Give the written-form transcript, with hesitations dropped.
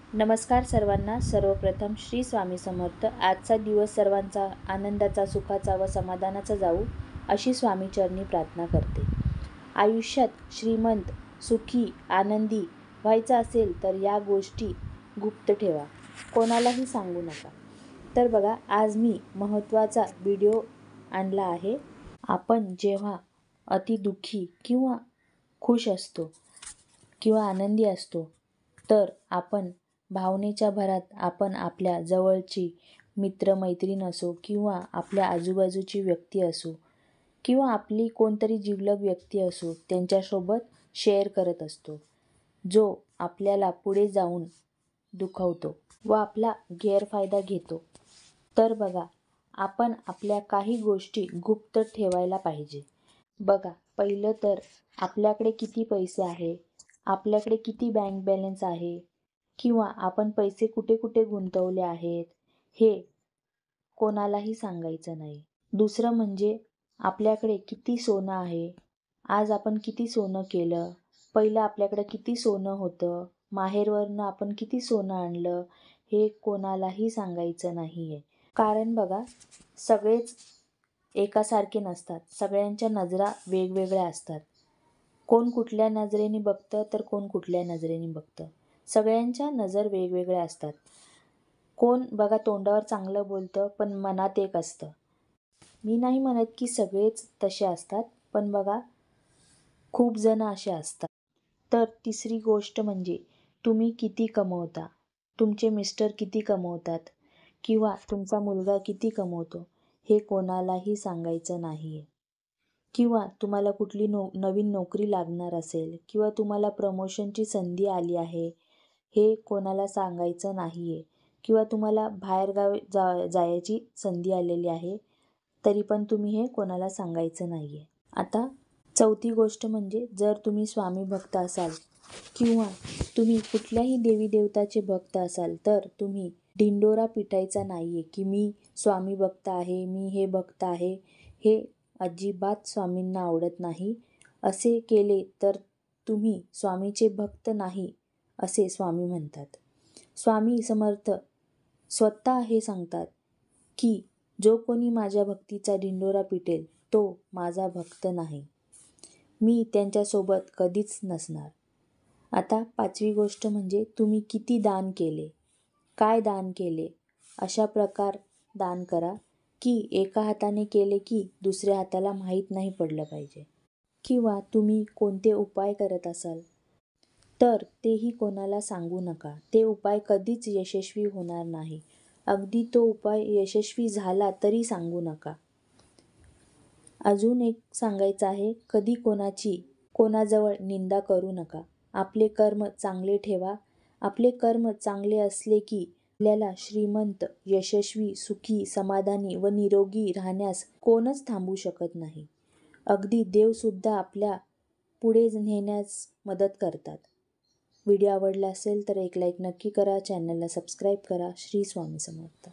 नमस्कार सर्वांना. सर्वप्रथम श्री स्वामी समर्थ. आजचा दिवस सर्वांचा आनंदाचा, सुखाचा व समाधानाचा जाऊ अशी स्वामीचरणी प्रार्थना करते. आयुष्यात श्रीमंत, सुखी, आनंदी व्हायचं असेल तर या गोष्टी गुप्त ठेवा, कोणालाही सांगू नका. तर बघा, आज मी महत्त्वाचा व्हिडिओ आणला आहे. आपण जेव्हा अति दुःखी किंवा खुश असतो किंवा आनंदी असतो, तर आपण भावनेच्या भरात आपण आपल्या जवळची मित्रमैत्रीण असो किंवा आपल्या आजूबाजूची व्यक्ती असो किंवा आपली कोणतरी जिवलग व्यक्ती असो, त्यांच्यासोबत शेअर करत असतो, जो आपल्याला पुढे जाऊन दुखवतो व आपला गैरफायदा घेतो. तर बघा, आपण आपल्या काही गोष्टी गुप्त ठेवायला पाहिजे. बघा, पहिलं तर आपल्याकडे किती पैसे आहे, आपल्याकडे किती बँक बॅलन्स आहे किंवा आपण पैसे कुठे कुठे गुंतवले आहेत, हे कोणालाही सांगायचं नाही. दुसरं म्हणजे आपल्याकडे किती सोनं आहे, आज आपण किती सोनं केलं, पहिलं आपल्याकडे किती सोनं होतं, माहेरवरनं आपण किती सोनं आणलं, हे कोणालाही सांगायचं नाही आहे. कारण बघा, सगळेच एकासारखे नसतात. सगळ्यांच्या नजरा वेगवेगळ्या असतात. कोण कुठल्या नजरेने बघतं तर कोण कुठल्या नजरेने बघतं. सगळ्यांच्या नजर वेगवेगळ्या असतात. कोण बघा तोंडावर चांगलं बोलतं पण मनात एक असतं. मी नाही म्हणत की सगळेच तसे असतात, पण बघा खूप जण असे असतात. तर तिसरी गोष्ट म्हणजे तुम्ही किती कमवता, तुमचे मिस्टर किती कमवतात किंवा तुमचा मुलगा किती कमवतो, हे कोणालाही सांगायचं नाही आहे. किंवा तुम्हाला कुठली नवीन नोकरी लागणार असेल किंवा तुम्हाला प्रमोशनची संधी आली आहे, हे कोणाला सांगायचं नाही आहे. किंवा तुम्हाला बाहेरगावी जायची संधी आलेली आहे, तरी पण तुम्ही हे कोणाला सांगायचं नाही आहे. आता चौथी गोष्ट म्हणजे जर तुम्ही स्वामी भक्त असाल किंवा तुम्ही कुठल्याही देवी देवताचे भक्त असाल, तर तुम्ही ढिंडोरा पिटायचा नाही आहे की मी स्वामी भक्त आहे, मी हे भक्त आहे. हे अजिबात स्वामींना आवडत नाही. असे केले तर तुम्ही स्वामीचे भक्त नाही असे स्वामी म्हणतात. स्वामी समर्थ स्वतः हे सांगतात की जो कोणी माझ्या भक्तीचा ढिंडोरा पिटेल तो माझा भक्त नाही, मी त्यांच्यासोबत कधीच नसणार. आता पाचवी गोष्ट म्हणजे तुम्ही किती दान केले, काय दान केले, अशा प्रकार दान करा की एका हाताने केले की दुसऱ्या हाताला माहीत नाही पडलं पाहिजे. किंवा तुम्ही कोणते उपाय करत असाल तर तेही कोणाला सांगू नका. ते उपाय कधीच यशस्वी होणार नाही. अगदी तो उपाय यशस्वी झाला तरी सांगू नका. अजून एक सांगायचं आहे, कधी कोणाजवळ निंदा करू नका. आपले कर्म चांगले ठेवा. आपले कर्म चांगले असले की आपल्याला श्रीमंत, यशस्वी, सुखी, समाधानी व निरोगी राहण्यास कोणच थांबवू शकत नाही. अगदी देवसुद्धा आपल्या पुढे नेण्यास मदत करतात. व्हिडिओ आवडला असेल तर एक लाईक नक्की करा. चॅनलला सबस्क्राईब करा. श्री स्वामी समर्थ.